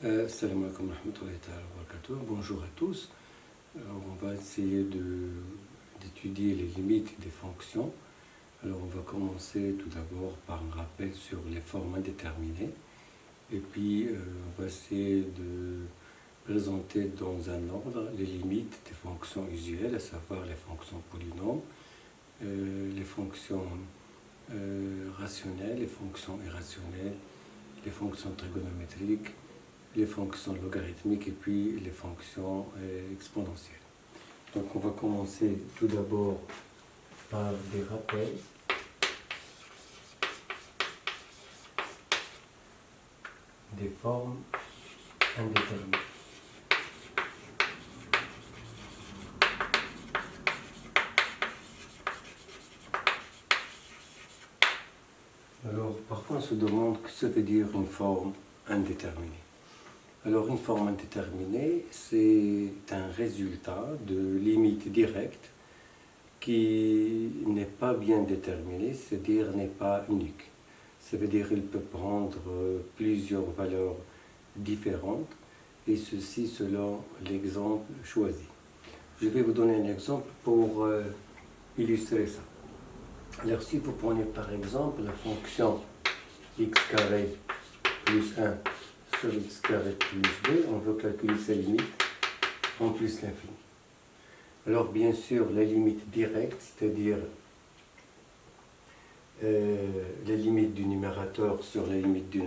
Salam alaikum wa rahmatullahi wa barakatuh. Bonjour à tous. Alors, on va essayer d'étudier les limites des fonctions. Alors, on va commencer tout d'abord par un rappel sur les formes indéterminées. Et puis, on va essayer de présenter dans un ordre les limites des fonctions usuelles, à savoir les fonctions polynômes, les fonctions rationnelles, les fonctions irrationnelles, les fonctions trigonométriques, les fonctions logarithmiques et puis les fonctions exponentielles. Donc on va commencer tout d'abord par des rappels. Des formes indéterminées. Alors parfois on se demande ce que veut dire une forme indéterminée. Alors une forme indéterminée, c'est un résultat de limite directe qui n'est pas bien déterminée, c'est-à-dire n'est pas unique. Ça veut dire qu'il peut prendre plusieurs valeurs différentes, et ceci selon l'exemple choisi. Je vais vous donner un exemple pour illustrer ça. Alors si vous prenez par exemple la fonction x carré plus 1 sur x carré plus 2, on veut calculer sa limite en plus l'infini. Alors bien sûr, la limite directe, c'est-à-dire la limite du numérateur sur la limite du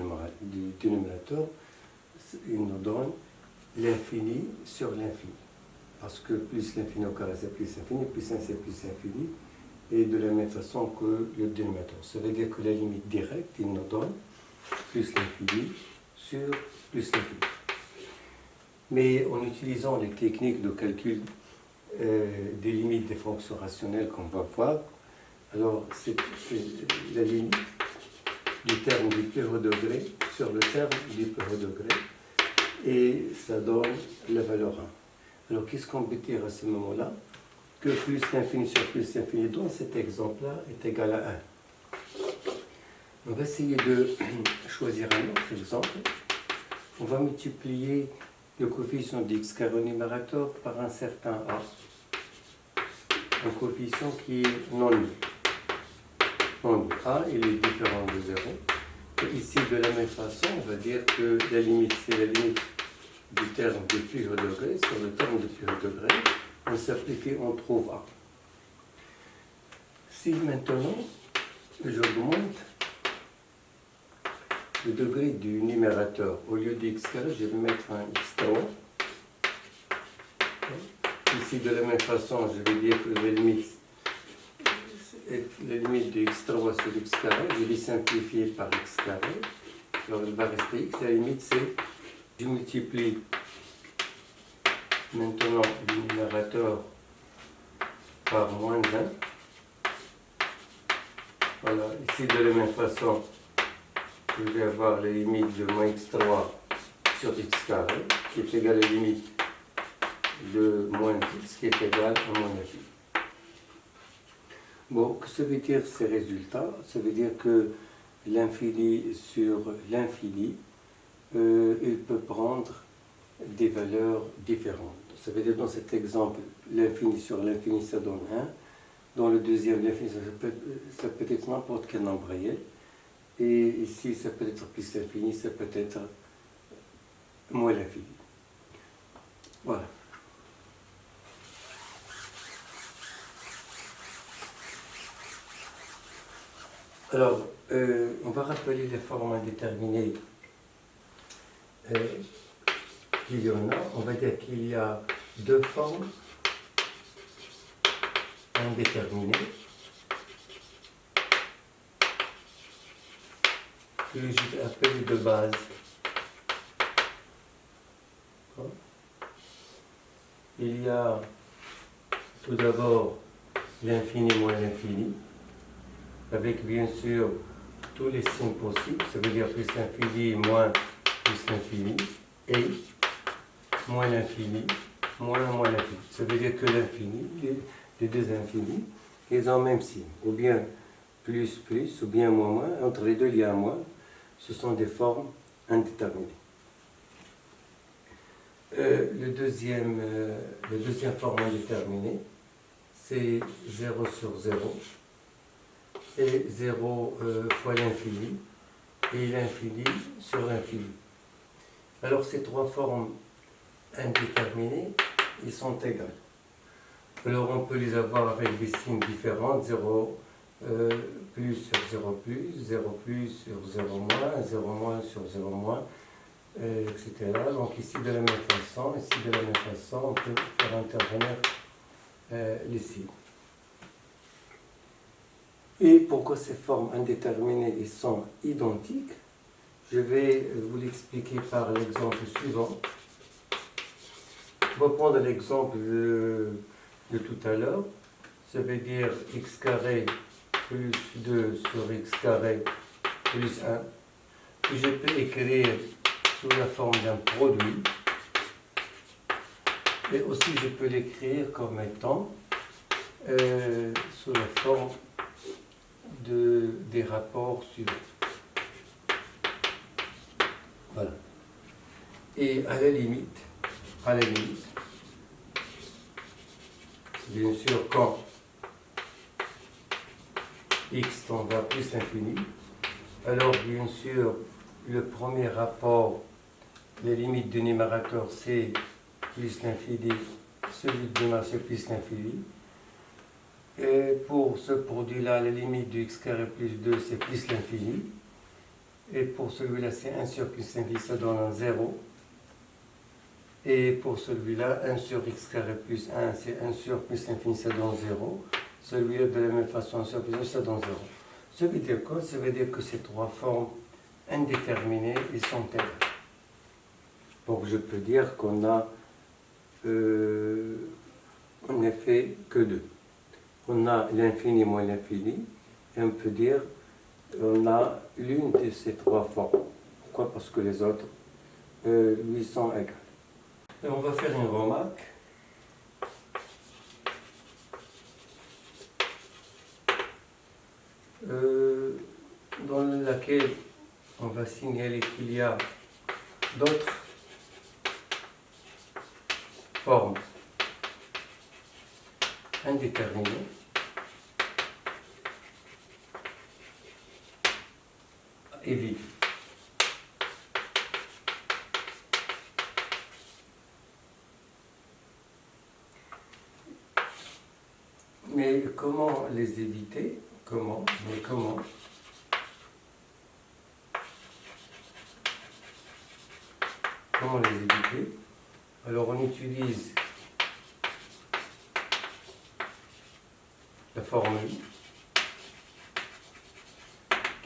dénominateur, il nous donne l'infini sur l'infini. Parce que plus l'infini au carré c'est plus l'infini, plus 1 c'est plus l'infini, et de la même façon que le dénominateur. Ça veut dire que la limite directe, il nous donne plus l'infini sur plus l'infini. Mais en utilisant les techniques de calcul des limites des fonctions rationnelles qu'on va voir, alors c'est la limite du terme du plus haut degré sur le terme du plus haut degré, et ça donne la valeur 1. Alors qu'est-ce qu'on peut dire à ce moment-là? Que plus l'infini sur plus l'infini dans cet exemple-là est égal à 1. On va essayer de choisir un autre exemple. On va multiplier le coefficient d'x carré au numérateur par un certain a. Un coefficient qui est non nul. Non nul. A, il est différent de 0. Et ici, de la même façon, on va dire que la limite, c'est la limite du terme du plus haut degré sur le terme du plus haut degré. On simplifie, on trouve a. Si maintenant, j'augmente le degré du numérateur, au lieu d'x carré, je vais mettre un x3. Ici, de la même façon, je vais dire que la limite de x3 sur x carré, je vais simplifier par x carré. Alors, il va rester x. La limite, c'est, je multiplie maintenant le numérateur par moins 1. Voilà, ici, de la même façon, je vais avoir la limite de moins x3 sur x carré, qui est égale à la limite de moins x, qui est égale à moins l'infini. Bon, que ça veut dire ces résultats? Ça veut dire que l'infini sur l'infini, il peut prendre des valeurs différentes. Ça veut dire dans cet exemple, l'infini sur l'infini, ça donne 1. Dans le deuxième, l'infini, ça peut être n'importe quel nombre réel. Et ici, ça peut être plus l'infini, ça peut être moins l'infini. Voilà. Alors, on va rappeler les formes indéterminées qu'il y en a. On va dire qu'il y a deux formes indéterminées que je vais appeler de base. Il y a tout d'abord l'infini moins l'infini, avec bien sûr tous les signes possibles, ça veut dire plus l'infini moins plus l'infini, et moins l'infini moins l'infini. Ça veut dire que l'infini, les deux infinis, ils ont le même signe, ou bien plus, ou bien moins. Entre les deux, il y a un moins. Ce sont des formes indéterminées. Le deuxième forme indéterminée, c'est 0 sur 0, et 0 fois l'infini, et l'infini sur l'infini. Alors ces trois formes indéterminées, ils sont égales. Alors on peut les avoir avec des signes différents, 0 plus sur 0 plus, 0 plus sur 0 moins, 0 moins sur 0 moins, etc. Donc ici de la même façon, on peut faire intervenir les signes. Et pourquoi ces formes indéterminées sont identiques? Je vais vous l'expliquer par l'exemple suivant. On va prendre l'exemple de tout à l'heure. Ça veut dire x carré plus 2 sur x carré plus 1, que je peux écrire sous la forme d'un produit. Et aussi je peux l'écrire comme étant sous la forme des rapports suivants. Voilà. Et à la limite, bien sûr, quand x tend vers plus l'infini, alors bien sûr, le premier rapport, les limites du numérateur, c'est plus l'infini, celui du dénominateur, c'est plus l'infini. Et pour ce produit-là, la limite du x carré plus 2, c'est plus l'infini. Et pour celui-là, c'est 1 sur plus l'infini, ça donne un 0. Et pour celui-là, 1 sur x carré plus 1, c'est 1 sur plus l'infini, ça donne 0. Celui-là, de la même façon, 1 sur plus 1, ça donne 0. Ça veut dire quoi? Ça veut dire que ces trois formes indéterminées, ils sont égales. Donc je peux dire qu'on a en effet que deux. On a l'infini moins l'infini, et on peut dire on a l'une de ces trois formes. Pourquoi? Parce que les autres lui sont égales. Et on va faire une remarque. Dans laquelle on va signaler qu'il y a d'autres formes indéterminées et vides. Mais comment les éviter? Comment les éviter? Alors on utilise la formule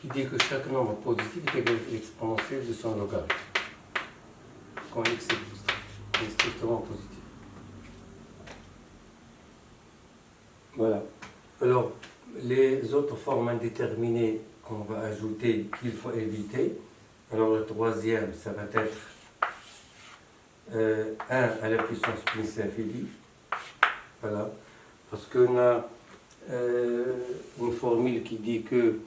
qui dit que chaque nombre positif est égal à l'exponentielle de son logarithme. Quand x est strictement positif. Voilà. Alors, les autres formes indéterminées qu'on va ajouter, qu'il faut éviter. Alors, le troisième, ça va être 1 à la puissance plus infinie. Voilà. Parce qu'on a une formule qui dit que,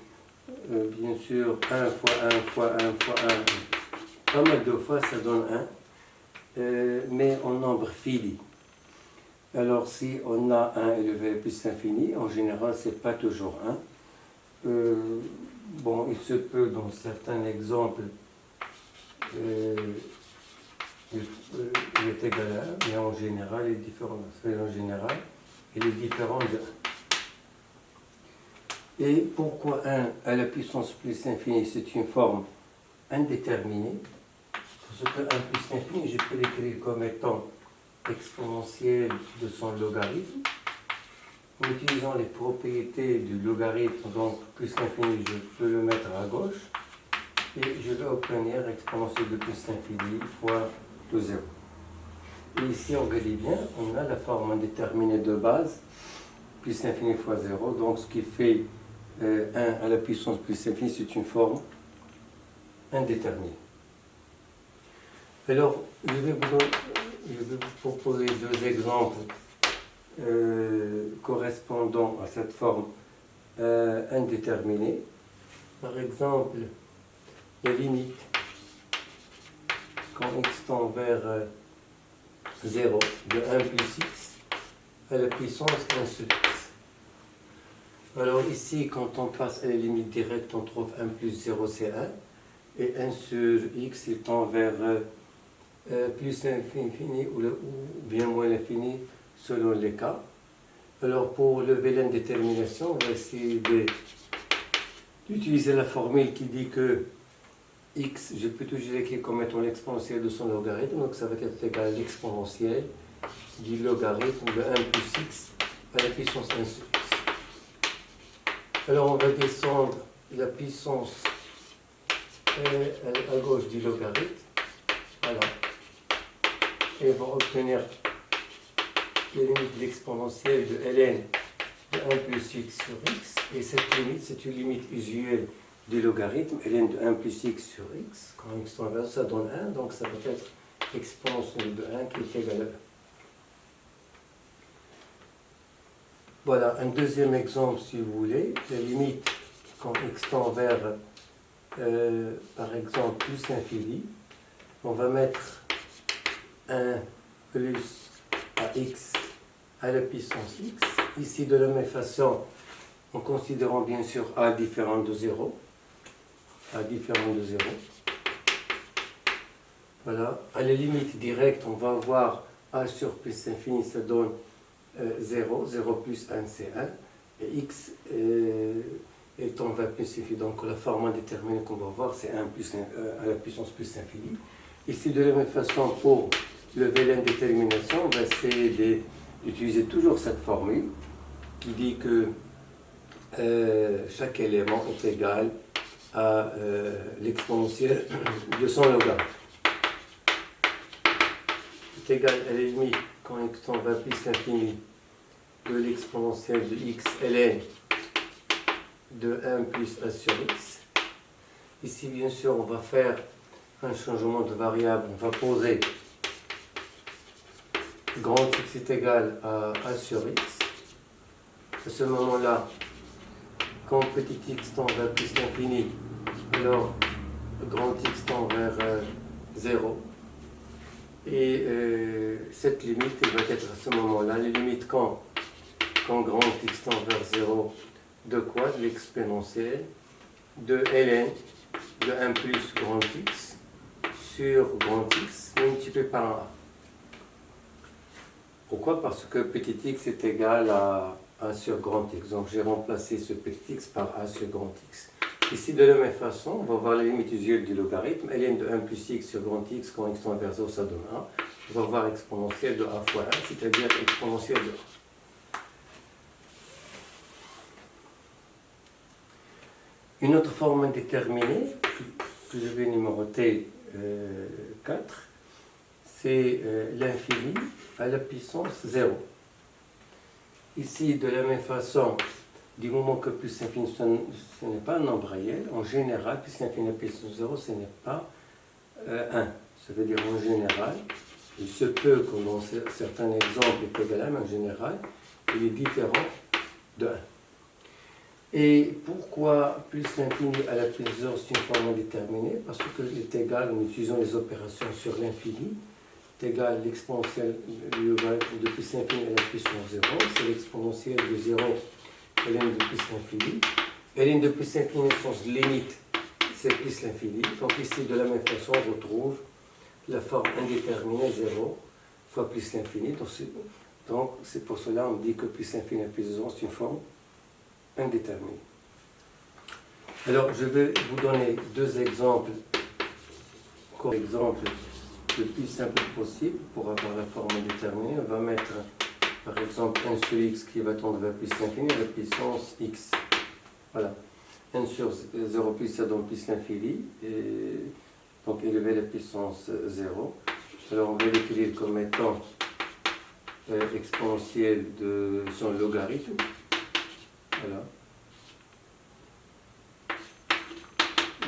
bien sûr, 1 fois 1 fois 1 fois 1, pas mal de fois, ça donne 1, mais en nombre fini. Alors, si on a 1 élevé à plus l'infini, en général, ce n'est pas toujours 1. Bon, il se peut, dans certains exemples, il est égal à 1, mais en général, il est différent. En général, il est différent de 1. Et pourquoi 1 à la puissance plus infinie, c'est une forme indéterminée? Parce que 1 plus l'infini, je peux l'écrire comme étant exponentielle de son logarithme. En utilisant les propriétés du logarithme, donc plus l'infini, je peux le mettre à gauche, et je vais obtenir exponentielle de plus l'infini fois le 0. Et ici, on regarde bien, on a la forme indéterminée de base, plus l'infini fois 0, donc ce qui fait 1 à la puissance plus l'infini, c'est une forme indéterminée. Alors, je vais vous proposer deux exemples correspondant à cette forme indéterminée. Par exemple, la limite quand x tend vers 0 de 1 plus x à la puissance 1 sur x. Alors ici, quand on passe à la limite directe, on trouve 1 plus 0, c'est 1. Et 1 sur x, il tend vers plus l'infini ou bien moins l'infini selon les cas. Alors pour lever l'indétermination, on va essayer d'utiliser la formule qui dit que x, je peux toujours l'écrire comme étant l'exponentielle de son logarithme, donc ça va être égal à l'exponentielle du logarithme de 1 plus x à la puissance 1 sur x. Alors on va descendre la puissance à gauche du logarithme, voilà, et on va obtenir la limite de l'exponentielle de ln de 1 plus x sur x, et cette limite, c'est une limite usuelle du logarithme, ln de 1 plus x sur x, quand x tend vers ça donne 1, donc ça va être exponentielle de 1 qui est égal à 1. Voilà, un deuxième exemple si vous voulez, la limite quand x tend vers, par exemple, plus l'infini, on va mettre 1 plus ax à la puissance x, ici de la même façon, en considérant bien sûr a différent de 0, a différent de 0. Voilà, à la limite directe, on va avoir a sur plus infini, ça donne 0, 0 plus 1 c'est 1, et x est tend vers plus infini, donc la forme indéterminée qu'on va voir c'est 1 plus, à la puissance plus infini. Ici de la même façon, pour lever l'indétermination, on va essayer d'utiliser toujours cette formule qui dit que chaque élément est égal à l'exponentielle de son logarithme. Est égal à la limite quand x tend vers plus l'infini de l'exponentielle de x ln de 1 plus a sur x. Ici, bien sûr, on va faire un changement de variable. On va poser grand x est égal à a sur x. À ce moment-là, quand petit x tend vers plus l'infini, alors grand x tend vers 0. Et cette limite elle va être à ce moment-là, la limite quand grand x tend vers 0, de quoi? De l'exponentielle de ln de 1 plus grand x sur grand x multiplié par 1a. Pourquoi? Parce que petit x est égal à a sur grand x. Donc j'ai remplacé ce petit x par a sur grand x. Ici, de la même façon, on va voir la limite usuelle du logarithme. ln de 1 plus x sur grand x, quand x tend vers 0, ça donne 1. On va voir exponentielle de a fois 1, c'est-à-dire exponentielle de 1. Une autre forme indéterminée, que je vais numéroter 4, c'est l'infini à la puissance 0. Ici, de la même façon, du moment que plus l'infini, ce n'est pas un nombre réel, en général, plus l'infini à la puissance 0, ce n'est pas 1. Ça veut dire en général, il se peut que dans certains exemples, il est égal à 1, mais en général, il est différent de 1. Et pourquoi plus l'infini à la puissance 0, c'est une forme indéterminée? Parce qu'il est égal, en utilisant les opérations sur l'infini, est égal à l'exponentielle du logarithme de plus l'infini à la puissance 0, c'est l'exponentielle de 0 ln de plus l'infini. ln de plus l'infini, au sens limite, c'est plus l'infini. Donc ici, de la même façon, on retrouve la forme indéterminée 0 fois plus l'infini. Donc c'est pour cela qu'on dit que plus l'infini à plus 0, c'est une forme indéterminée. Alors je vais vous donner deux exemples, comme exemple le plus simple possible pour avoir la forme indéterminée. On va mettre par exemple 1 sur x qui va tendre vers plus l'infini à la puissance x. Voilà. 1 sur 0 plus ça donne plus l'infini, donc élever la puissance 0. Alors on va l'écrire comme étant exponentielle de son logarithme. Voilà.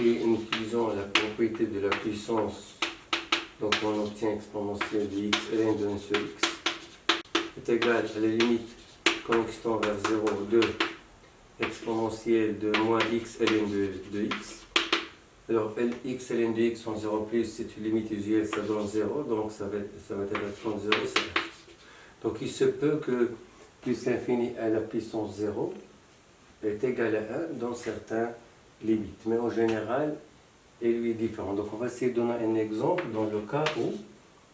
Et en utilisant la propriété de la puissance, donc on obtient exponentielle de x ln de 1 sur x est égal à la limite quand x tend vers 0, 2 exponentielle de moins x ln de x. Alors, x ln de x sont 0 plus, c'est une limite usuelle, ça donne 0, donc ça va être l'exponent de 0, c'est 1. Donc, il se peut que plus l'infini à la puissance 0 est égal à 1 dans certaines limites. Mais en général, il lui est différent. Donc, on va essayer de donner un exemple dans le cas où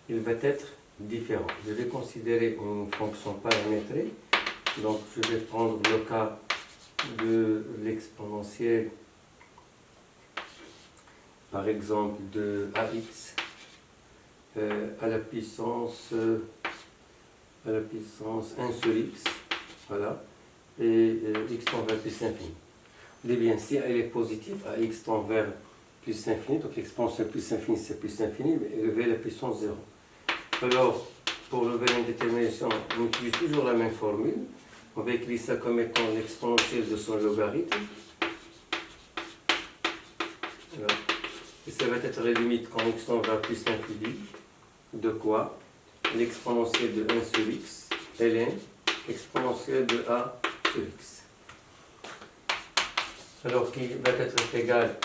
il va être différent. Je vais considérer une fonction paramétrée. Donc, je vais prendre le cas de l'exponentielle, par exemple, de ax à la puissance 1 sur x, voilà, et x tend vers plus infini. Eh bien, si elle est positive, ax tend vers plus infini, donc l'exponentielle plus infini, c'est plus infini, mais élevé à la puissance 0. Alors, pour lever l'indétermination, on utilise toujours la même formule. On va écrire ça comme étant l'exponentielle de son logarithme. Voilà. Et ça va être la limite quand x tend vers plus infini. De quoi? L'exponentielle de 1 sur x, ln, exponentielle de a sur x. Alors, qui va être égal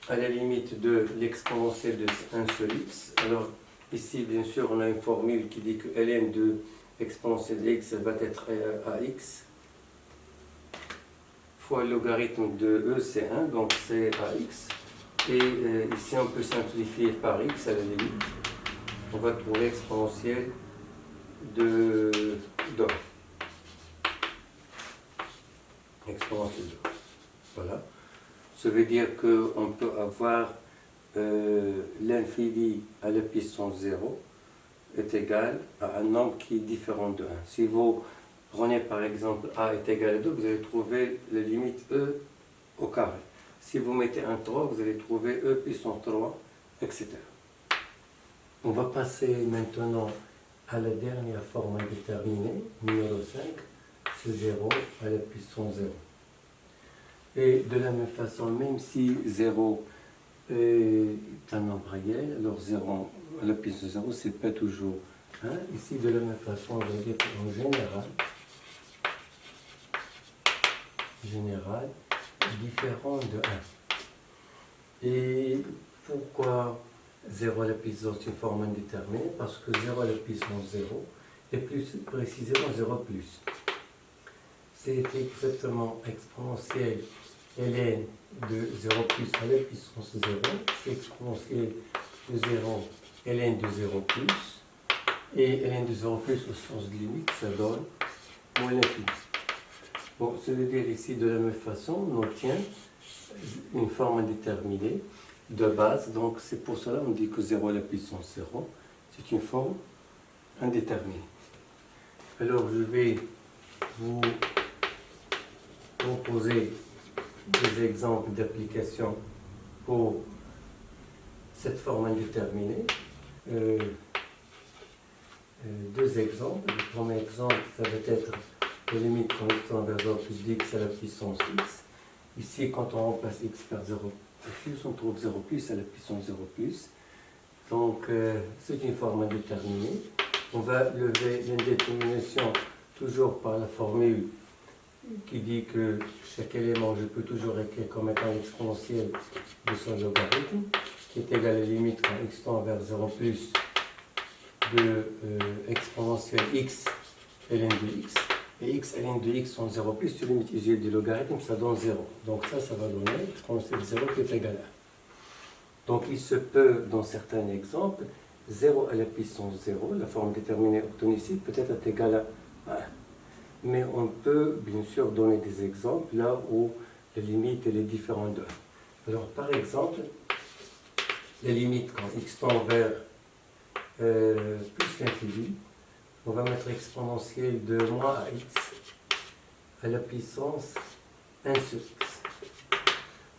à la limite de l'exponentielle de 1 sur x. Alors, ici, bien sûr, on a une formule qui dit que ln de exponentielle de x va être ax fois le logarithme de e, c'est 1, donc c'est ax. Et ici, on peut simplifier par x à la limite. On va trouver exponentielle de 2. Exponentielle de 2. Voilà. Ça veut dire qu'on peut avoir l'infini à la puissance 0 est égal à un nombre qui est différent de 1. Si vous prenez par exemple a est égal à 2, vous allez trouver la limite e au carré. Si vous mettez un 3, vous allez trouver e puissance 3, etc. On va passer maintenant à la dernière forme indéterminée, numéro 5, c'est 0 à la puissance 0. Et de la même façon, même si 0 est un nombre réel, alors 0 à la puissance 0, c'est pas toujours 1. Ici, de la même façon, on va dire qu'en général, différent de 1. Et pourquoi 0 à la puissance est une forme indéterminée? Parce que 0 à la puissance 0 est plus précisément 0 plus. C'est exactement exponentielle ln de 0 plus à la puissance 0, c'est exponentielle de 0 ln de 0 plus, et ln de 0 plus au sens de limite, ça donne moins l'infini. Bon, ça veut dire ici de la même façon, on obtient une forme indéterminée de base, donc c'est pour cela qu'on dit que 0 à la puissance 0, c'est une forme indéterminée. Alors je vais vous proposer des exemples d'application pour cette forme indéterminée. Deux exemples. Le premier exemple, ça va être la limite quand x tend vers 0 plus dx à la puissance x. Ici, quand on remplace x par 0 plus, on trouve 0 plus à la puissance 0 plus. Donc, c'est une forme indéterminée. On va lever l'indétermination toujours par la formule qui dit que chaque élément, je peux toujours écrire comme étant l'exponentielle de son logarithme, qui est égal à la limite quand x tend vers 0 plus de exponentielle x ln de x. Et x ln de x sont 0 plus, sur limite usuelle du logarithme, ça donne 0. Donc ça va donner exponentielle de 0 qui est égal à 1. Donc il se peut, dans certains exemples, 0 à la puissance 0, la forme déterminée obtenue ici, peut être égale à 1. Mais on peut bien sûr donner des exemples là où la limite elle est différente de 1. Alors par exemple, la limite quand x tend vers plus l'infini, on va mettre exponentielle de moins ax à la puissance 1 sur x.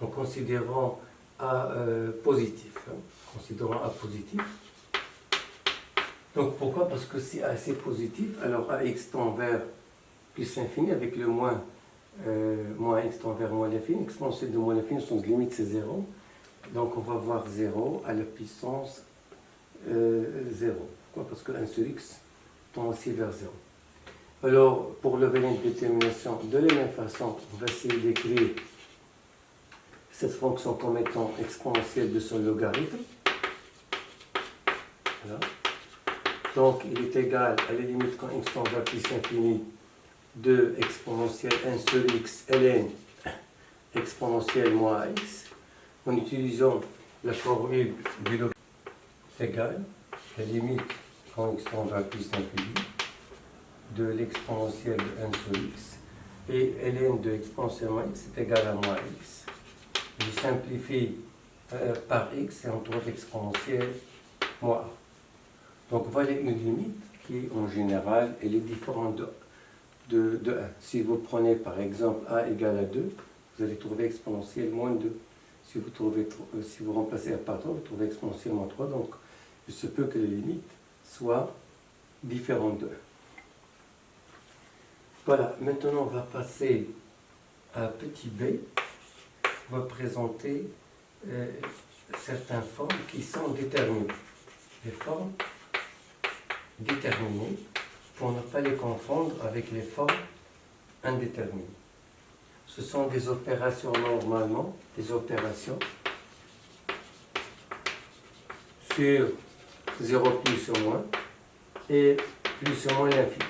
En considérant a positif. Considérant a positif. Donc pourquoi? Parce que si a c'est positif, alors ax tend vers plus infini avec le moins, moins x tend vers moins l'infini. Exponentielle de moins l'infini, son limite c'est 0. Donc on va voir 0 à la puissance 0. Pourquoi? Parce que 1 sur x tend aussi vers 0. Alors, pour lever l'indétermination, de la même façon, on va essayer d'écrire cette fonction comme étant exponentielle de son logarithme. Voilà. Donc il est égal à la limite quand x tend vers plus l'infini de exponentielle 1 sur x ln exponentielle moins x, en utilisant la formule du logarithme égale la limite quand x tend vers plus l'infini de l'exponentielle de 1 sur x et ln de exponentielle moins x est égal à moins x. Je simplifie par x et on trouve exponentielle moins a. Donc voilà une limite qui en général elle est différente de 1. Si vous prenez par exemple a égale à 2, vous allez trouver exponentielle moins 2. Si vous remplacez a par 3, vous trouvez exponentielle moins 3. Donc il se peut que les limites soient différentes de 1. Voilà, maintenant on va passer à petit b. On va présenter certaines formes qui sont déterminées. Les formes déterminées, pour ne pas les confondre avec les formes indéterminées. Ce sont des opérations normalement, des opérations sur 0 plus ou moins et plus ou moins l'infini.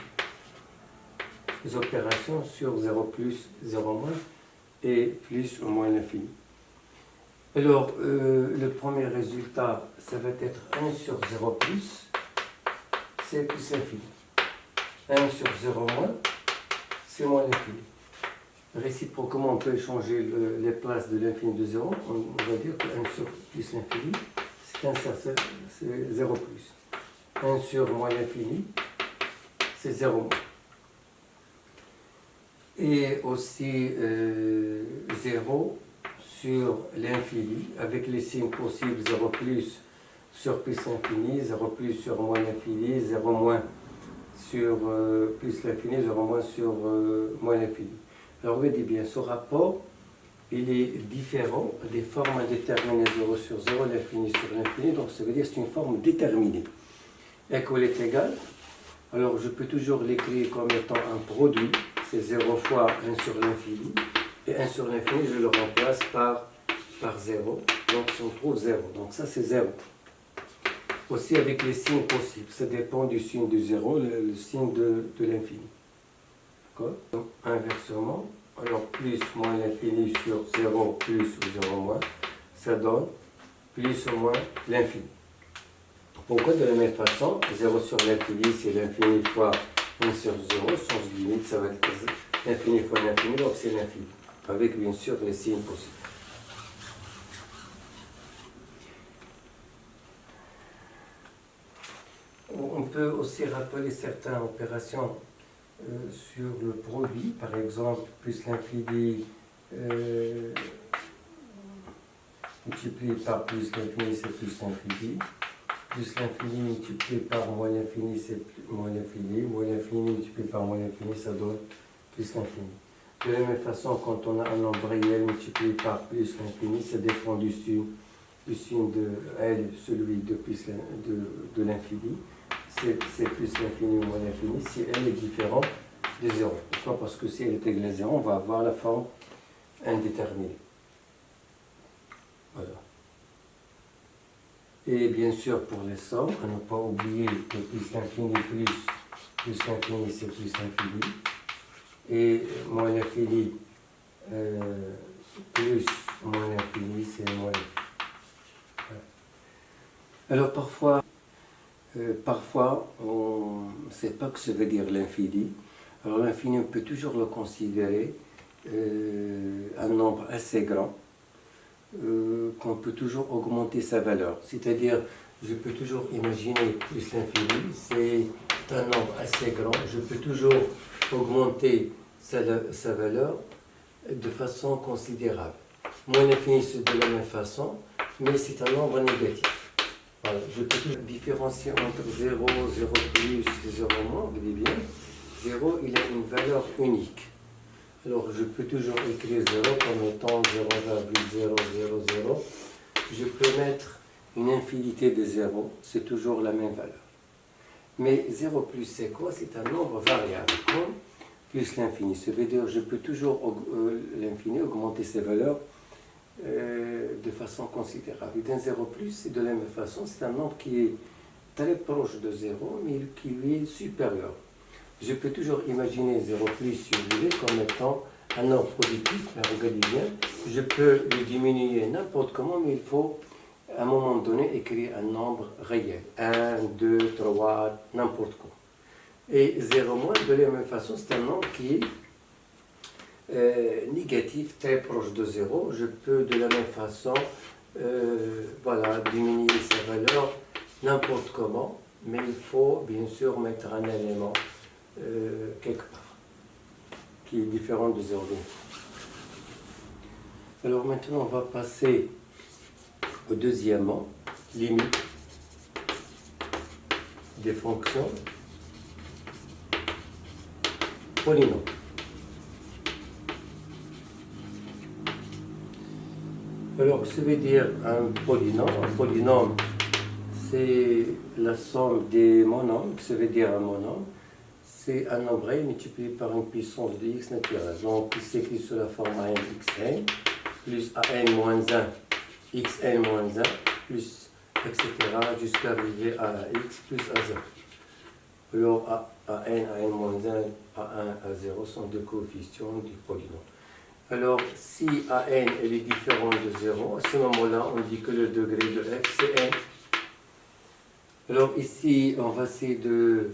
Des opérations sur 0 plus, 0 moins et plus ou moins l'infini. Alors, le premier résultat, ça va être 1 sur 0 plus, c'est plus l'infini. 1 sur 0 moins, c'est moins l'infini. Réciproquement, on peut échanger les places de l'infini de 0. On va dire que 1 sur plus l'infini, c'est 0 plus. 1 sur moins l'infini, c'est 0 moins. Et aussi 0 sur l'infini, avec les signes possibles, 0 plus sur plus l'infini, 0 plus sur moins l'infini, 0 moins sur plus l'infini, 0 moins sur moins l'infini. Alors regardez bien, ce rapport, il est différent des formes indéterminées 0 sur 0, l'infini sur l'infini, donc ça veut dire que c'est une forme déterminée. Et qu'elle est égale, alors je peux toujours l'écrire comme étant un produit, c'est 0 fois 1 sur l'infini, et 1 sur l'infini, je le remplace par 0, donc si on trouve 0, donc ça c'est 0. Aussi avec les signes possibles, ça dépend du signe du 0, le signe de l'infini. D'accord? Donc inversement, alors plus moins l'infini sur 0 plus ou 0 moins, ça donne plus ou moins l'infini. Pourquoi de la même façon, 0 sur l'infini, c'est l'infini fois 1 sur 0, sans limite, ça va être l'infini fois l'infini, donc c'est l'infini, avec bien sûr les signes possibles. On peut aussi rappeler certaines opérations sur le produit, par exemple, plus l'infini multiplié par plus l'infini, c'est plus l'infini. Plus l'infini multiplié par moins l'infini, c'est moins l'infini. Moins l'infini multiplié par moins l'infini, ça donne plus l'infini. De la même façon, quand on a un nombre réel multiplié par plus l'infini, ça dépend du signe de L, celui de l'infini. C'est plus l'infini ou moins l'infini, si L est différent de 0. Pourquoi? Parce que si elle est égale à 0, on va avoir la forme indéterminée. Voilà. Et bien sûr, pour les sommes, à ne pas oublier que plus l'infini plus l'infini, c'est plus l'infini. Et moins l'infini plus moins l'infini, c'est moins l'infini. Voilà. Alors parfois, on ne sait pas ce que ça veut dire l'infini. Alors l'infini, on peut toujours le considérer un nombre assez grand, qu'on peut toujours augmenter sa valeur. C'est-à-dire, je peux toujours imaginer plus l'infini, c'est un nombre assez grand, je peux toujours augmenter sa valeur de façon considérable. Moins l'infini, c'est de la même façon, mais c'est un nombre négatif. Voilà, je peux différencier entre 0, 0 plus et 0 moins, vous voyez bien. 0, il a une valeur unique. Alors, je peux toujours écrire 0 comme étant 0,000. Je peux mettre une infinité de 0, c'est toujours la même valeur. Mais 0 plus, c'est quoi? C'est un nombre variable, comme plus l'infini. Ça veut dire que je peux toujours, l'infini, augmenter ses valeurs de façon considérable. Et d'un 0 plus, c'est de la même façon, c'est un nombre qui est très proche de 0, mais qui lui est supérieur. Je peux toujours imaginer 0 plus, si vous voulez, comme étant un nombre positif, mais regardez bien, je peux le diminuer n'importe comment, mais il faut à un moment donné écrire un nombre réel. 1, 2, 3, n'importe quoi. Et 0 moins, de la même façon, c'est un nombre qui est négatif, très proche de 0. Je peux de la même façon voilà, diminuer sa valeur n'importe comment, mais il faut bien sûr mettre un élément quelque part qui est différent de 0. Alors maintenant, on va passer au deuxièmement, limite des fonctions polynômes. Alors, ça veut dire un polynôme. Un polynôme, c'est la somme des monomes, ça veut dire un monome. C'est un nombre réel multiplié par une puissance de x naturelle. Donc, il s'écrit sous la forme an xn plus an moins 1 xn moins 1 plus etc. jusqu'à arriver à x plus a0. Alors, an moins 1, a1, a0 sont deux coefficients du polynôme. Alors, si an elle est différent de 0, à ce moment-là, on dit que le degré de f, c'est n. Alors ici, on va essayer de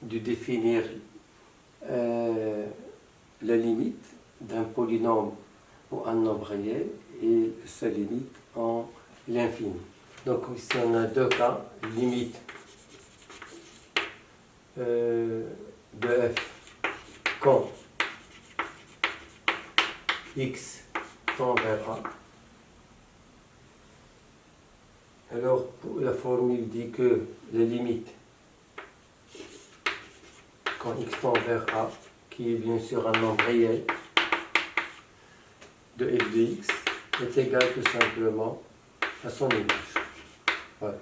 définir la limite d'un polynôme ou un nombre réel et sa limite en l'infini. Donc ici, on a deux cas, limite de f quand x tend vers a. Alors, la formule dit que la limite quand x tend vers a, qui est bien sûr un nombre réel de f de x, est égal tout simplement à son image. Voilà.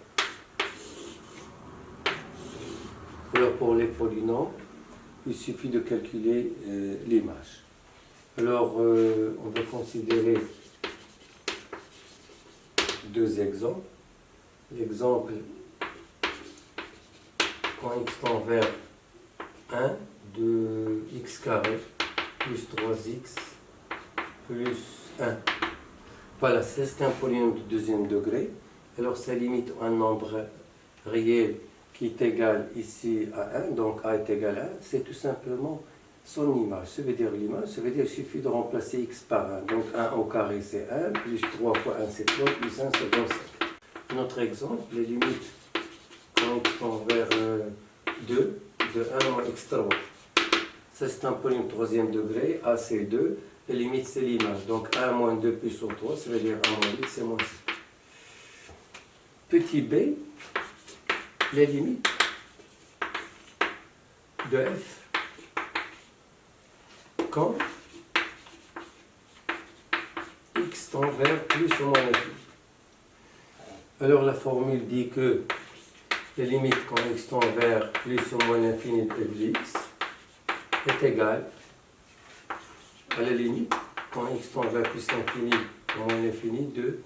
Alors, pour les polynômes, il suffit de calculer l'image. Alors, on va considérer deux exemples. L'exemple, quand x tend vers 1 de x carré plus 3x plus 1. Voilà, c'est un polynôme de deuxième degré. Alors, ça limite un nombre réel qui est égal ici à 1, donc a est égal à 1, c'est tout simplement son image. Ça veut dire l'image, ça veut dire qu'il suffit de remplacer x par 1. Donc 1 au carré c'est 1, plus 3 fois 1 c'est 3, plus 1 c'est 5. Notre exemple, les limites quand x tend vers 2, de 1 moins x3. Ça c'est un polynôme troisième degré, a c'est 2, la limite c'est l'image. Donc 1 moins 2 plus 3, ça veut dire 1 moins 8 c'est moins 6. Petit b, les limites de f quand x tend vers plus ou moins l'infini. Alors la formule dit que la limite quand x tend vers plus ou moins l'infini de f de x est égale à la limite quand x tend vers plus l'infini ou moins l'infini de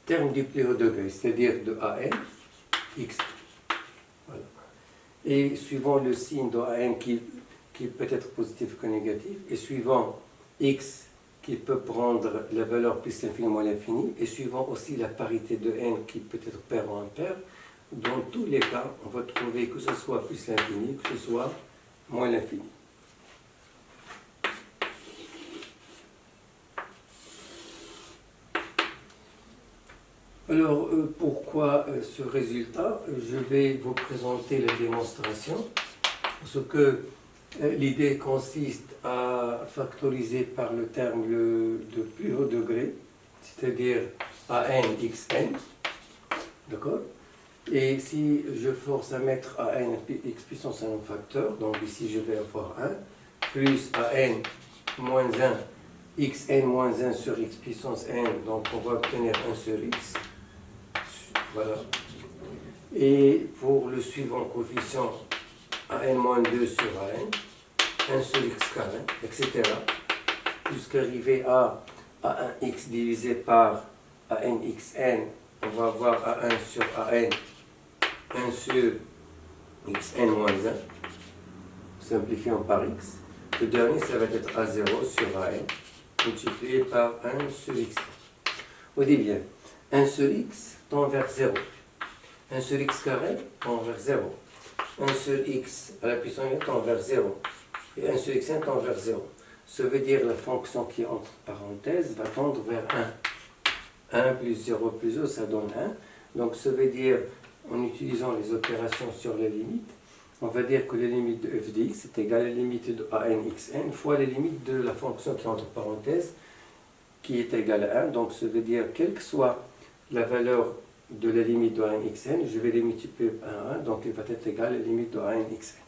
terme du plus haut degré, c'est-à-dire de an x. Voilà. Et suivant le signe de an qui peut être positif que négatif, et suivant x qui peut prendre la valeur plus l'infini moins l'infini, et suivant aussi la parité de n qui peut être pair ou impair, dans tous les cas, on va trouver que ce soit plus l'infini, que ce soit moins l'infini. Alors, pourquoi ce résultat? Je vais vous présenter la démonstration, parce que l'idée consiste à factoriser par le terme de plus haut degré, c'est-à-dire an xn, d'accord? Et si je force à mettre an x puissance 1 facteur, donc ici je vais avoir 1, plus an moins 1, xn moins 1 sur x puissance n, donc on va obtenir 1 sur x. Voilà. Et pour le suivant coefficient an-2 sur an, 1 sur x carré, etc. Jusqu'à arriver à A1x divisé par ANXN, on va avoir A1 sur AN, 1 sur xn moins 1, simplifiant par x. Le dernier, ça va être A0 sur AN, multiplié par 1 sur x. On dit bien, 1 sur x tend vers 0. 1 sur x carré tend vers 0. 1 sur x à la puissance n tend vers 0. Et 1 sur xn tend vers 0. Ça veut dire la fonction qui est entre parenthèses va tendre vers 1. 1 plus 0 plus 0, ça donne 1. Donc ça veut dire, en utilisant les opérations sur les limites, on va dire que les limites de f de x est égale à la limite de ANXN fois les limites de la fonction qui est entre parenthèses, qui est égale à 1. Donc ça veut dire, quelle que soit la valeur de la limite de ANXN, je vais les multiplier par 1, donc il va être égal à la limite de ANXN.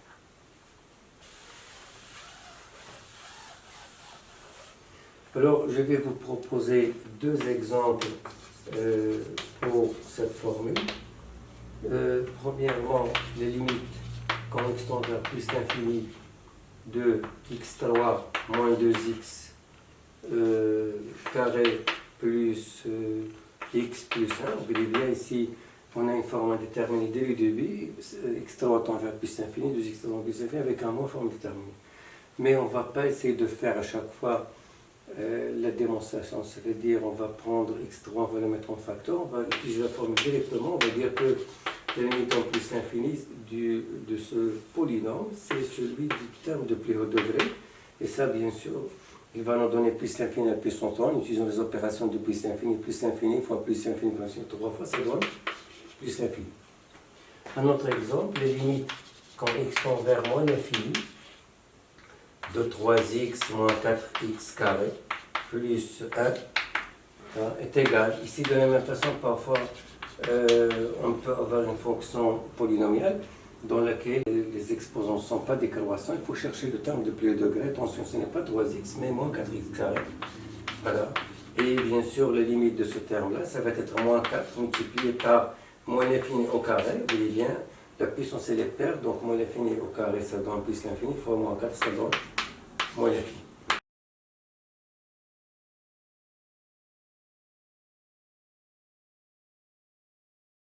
Alors, je vais vous proposer deux exemples pour cette formule. Premièrement, les limites quand x tend vers plus l'infini de x3 moins 2x carré plus x plus 1. Vous voyez bien ici, on a une forme indéterminée dès le début, x3 tend vers plus l'infini, 2x tend vers plus l'infini avec un mot forme déterminée. Mais on ne va pas essayer de faire à chaque fois la démonstration, ça veut dire on va prendre x3, on va le mettre en facteur, on va utiliser la formule directement, on va dire que la limite en plus l'infini de ce polynôme, c'est celui du terme de plus haut degré, et ça bien sûr, il va nous donner plus l'infini à plus son temps, en utilisant les opérations de plus l'infini fois plus l'infini, trois fois, ça donne plus l'infini. Un autre exemple, les limites quand x tend vers moins l'infini, de 3x moins 4x carré plus 1 est égal. Ici, de la même façon, parfois, on peut avoir une fonction polynomiale dans laquelle les exposants ne sont pas décroissants. Il faut chercher le terme de plus haut degré. Attention, ce n'est pas 3x, mais moins 4x carré. Voilà. Et bien sûr, la limite de ce terme-là, ça va être moins 4 multiplié par moins l'infini au carré. Vous voyez bien, la puissance elle est paire, donc moins l'infini au carré, ça donne plus l'infini, fois moins 4, ça donne moins l'infini.